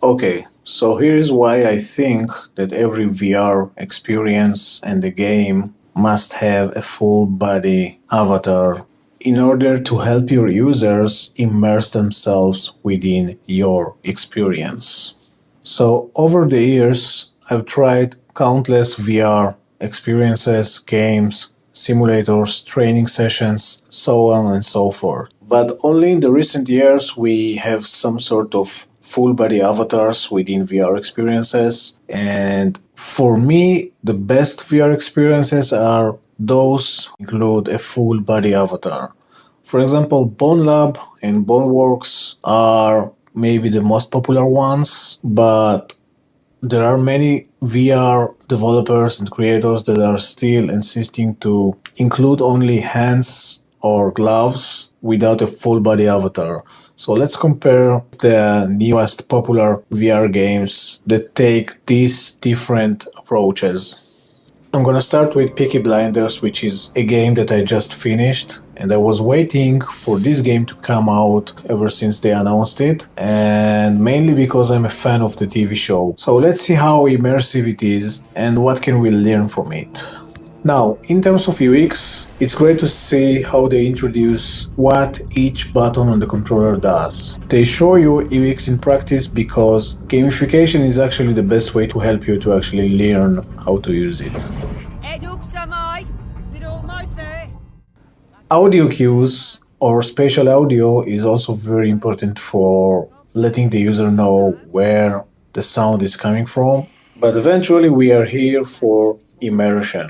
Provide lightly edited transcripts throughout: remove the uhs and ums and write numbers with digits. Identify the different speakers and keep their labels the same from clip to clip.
Speaker 1: Okay, so here is why I think that every VR experience and the game must have a full body avatar in order to help your users immerse themselves within your experience. So, over the years, I've tried countless VR experiences, games, simulators, training sessions, so on and so forth. But only in the recent years we have some sort of full body avatars within VR experiences. And for me, the best VR experiences are those include a full body avatar. For example, Bone Lab and Boneworks are maybe the most popular ones, but there are many VR developers and creators that are still insisting to include only hands or gloves without a full body avatar. So let's compare the newest popular VR games that take these different approaches. I'm gonna start with Peaky Blinders, which is a game that I just finished, and I was waiting for this game to come out ever since they announced it, and mainly because I'm a fan of the TV show. So let's see how immersive it is and what can we learn from it. Now, in terms of UX, it's great to see how they introduce what each button on the controller does. They show you UX in practice because gamification is actually the best way to help you to actually learn how to use it. Audio cues or spatial audio is also very important for letting the user know where the sound is coming from. But eventually we are here for immersion,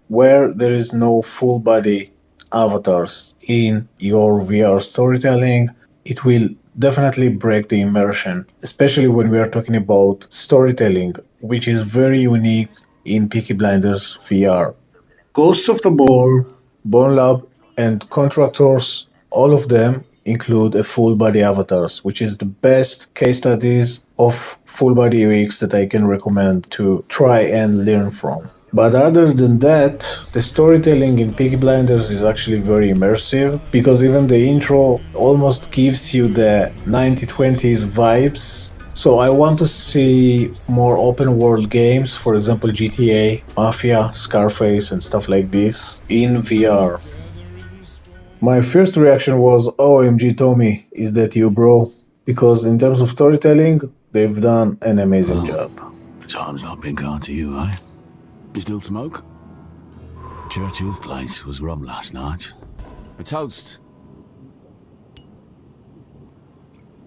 Speaker 1: where there is no full body avatars in your VR storytelling. It will definitely break the immersion, especially when we are talking about storytelling, which is very unique in Peaky Blinders VR. Ghosts of Tabor, Bone Lab, and Contractors, all of them include a full body avatars, which is the best case studies of full body UX that I can recommend to try and learn from. But other than that, the storytelling in Peaky Blinders is actually very immersive because even the intro almost gives you the 1920s vibes. So I want to see more open world games, for example GTA, Mafia, Scarface and stuff like this in VR. My first reaction was, OMG Tommy, is that you bro? Because in terms of storytelling, they've done an amazing job.
Speaker 2: Time's not been kind to you, eh? You still smoke? Churchill's place was robbed last night. A toast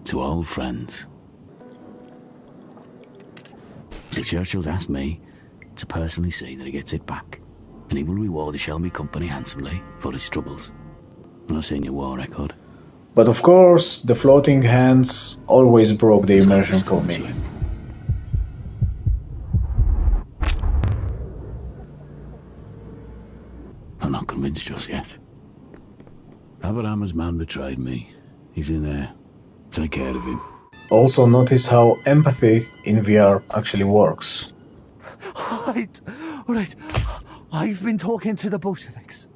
Speaker 2: to old friends. So Churchill's asked me to personally see that he gets it back, and he will reward the Shelby Company handsomely for his troubles. And I've seen your war record.
Speaker 1: But of course, the floating hands always broke the immersion for me.
Speaker 2: I'm not convinced just yet. Abraham's man betrayed me. He's in there. Take care of him.
Speaker 1: Also notice how empathy in VR actually works.
Speaker 3: Alright. I've been talking to the Bolsheviks.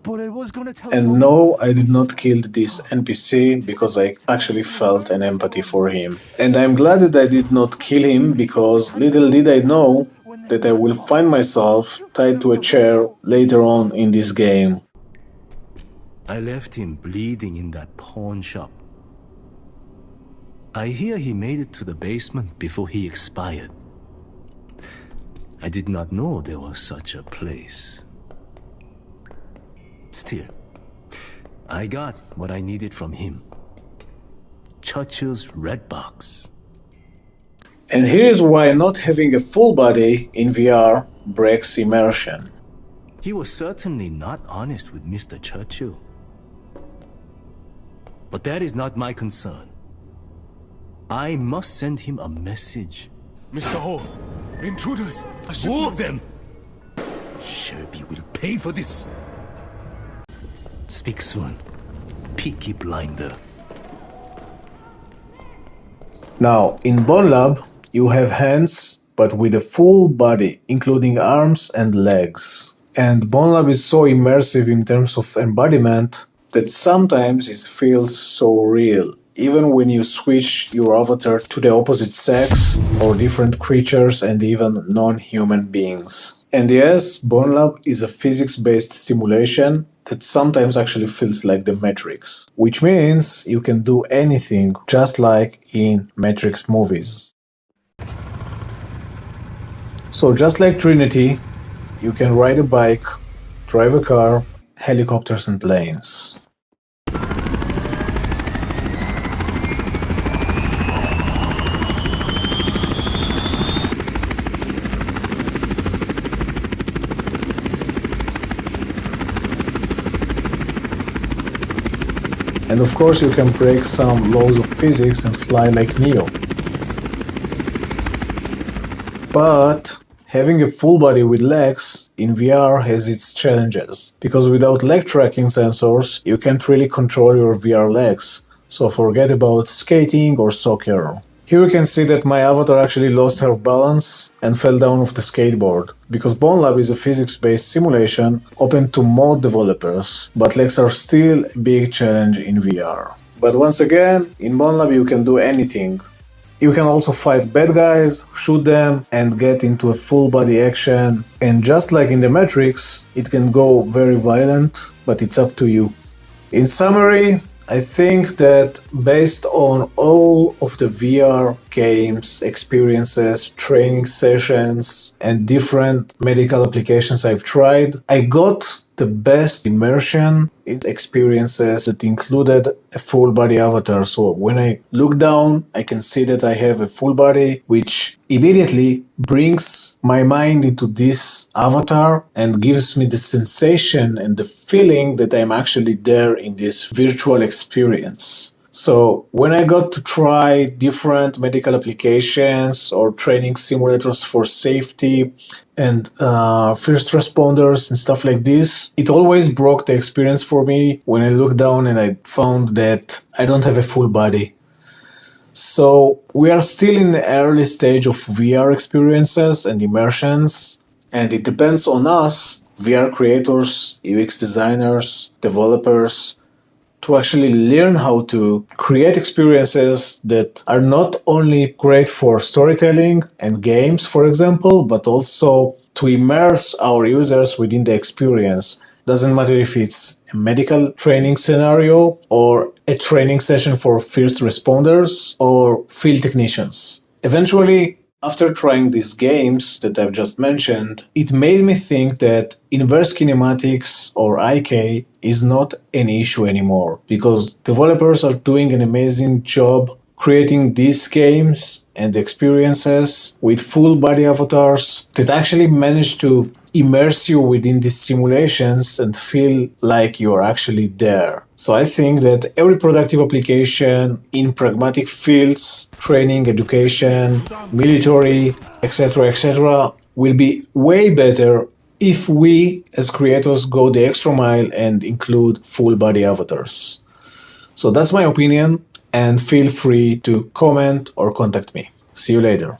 Speaker 3: But I was gonna tell
Speaker 1: And no, I did not kill this NPC because I actually felt an empathy for him. And I'm glad that I did not kill him because little did I know that I will find myself tied to a chair later on in this game.
Speaker 3: I left him bleeding in that pawn shop. I hear he made it to the basement before he expired. I did not know there was such a place. Still, I got what I needed from him. Churchill's red box.
Speaker 1: And here's why not having a full body in VR breaks immersion.
Speaker 3: He was certainly not honest with Mr. Churchill. But that is not my concern. I must send him a message.
Speaker 4: Mr. Hall, intruders!
Speaker 3: Two of them! Shelby will pay for this. Speak soon, Peaky Blinder.
Speaker 1: Now, in Bone Lab, you have hands, but with a full body, including arms and legs. And Bone Lab is so immersive in terms of embodiment that sometimes it feels so real, even when you switch your avatar to the opposite sex or different creatures and even non-human beings. And yes, Bone Lab is a physics-based simulation that sometimes actually feels like the Matrix, which means you can do anything just like in Matrix movies. So just like Trinity, you can ride a bike, drive a car, helicopters and planes. And of course you can break some laws of physics and fly like Neo. But having a full body with legs in VR has its challenges, because without leg tracking sensors you can't really control your VR legs, so forget about skating or soccer. Here you can see that my avatar actually lost her balance and fell down off the skateboard, because Bone Lab is a physics-based simulation open to mod developers, but legs are still a big challenge in VR. But once again, in Bone Lab you can do anything. You can also fight bad guys, shoot them, and get into a full body action. And just like in the Matrix, it can go very violent, but it's up to you. In summary, I think that based on all of the VR games, experiences, training sessions, and different medical applications I've tried, I got the best immersion in experiences that included a full body avatar. So when I look down, I can see that I have a full body, which immediately brings my mind into this avatar and gives me the sensation and the feeling that I'm actually there in this virtual experience. So when I got to try different medical applications or training simulators for safety and first responders and stuff like this, it always broke the experience for me when I looked down and I found that I don't have a full body. So we are still in the early stage of VR experiences and immersions, and it depends on us, VR creators, UX designers, developers, to actually learn how to create experiences that are not only great for storytelling and games, for example, but also to immerse our users within the experience. Doesn't matter if it's a medical training scenario or a training session for first responders or field technicians. Eventually, after trying these games that I've just mentioned, it made me think that inverse kinematics or IK is not an issue anymore, because developers are doing an amazing job creating these games and experiences with full body avatars that actually manage to immerse you within these simulations and feel like you're actually there. So I think that every productive application in pragmatic fields, training, education, military, etc., will be way better if we as creators go the extra mile and include full body avatars. So that's my opinion, and feel free to comment or contact me. See you later.